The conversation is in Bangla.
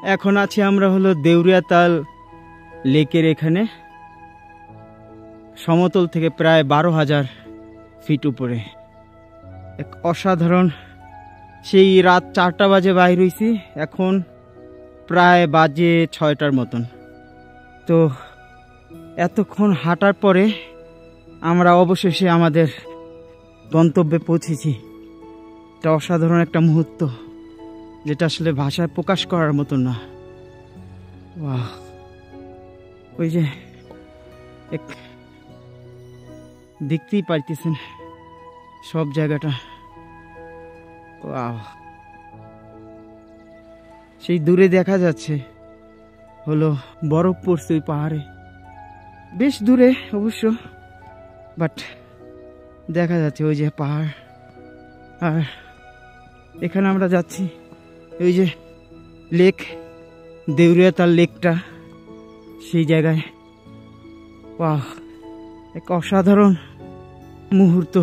এখন আছি আমরা হলো দেউরিয়াতাল লেকের এখানে, সমতল থেকে প্রায় 12,000 ফিট উপরে। এক অসাধারণ, সেই রাত 4টা বাজে বাইর হইছি, এখন প্রায় বাজে 6টার মতন। তো এতক্ষণ হাঁটার পরে আমরা অবশেষে আমাদের গন্তব্যে পৌঁছেছি। এটা অসাধারণ একটা মুহূর্ত, যেটা আসলে ভাষায় প্রকাশ করার মতো না। বাহ, ওই যে এক দেখতেই পাইতেছেন সব জায়গাটা। বাহ, সেই দূরে দেখা যাচ্ছে হলো বরফ পড়ছে ওই পাহাড়ে, বেশ দূরে অবশ্য, বাট দেখা যাচ্ছে ওই যে পাহাড়। আর এখানে আমরা যাচ্ছি ওই যে লেক, দেউরিয়াতাল লেকটা, সেই জায়গায়। বাহ, এক অসাধারণ মুহূর্ত।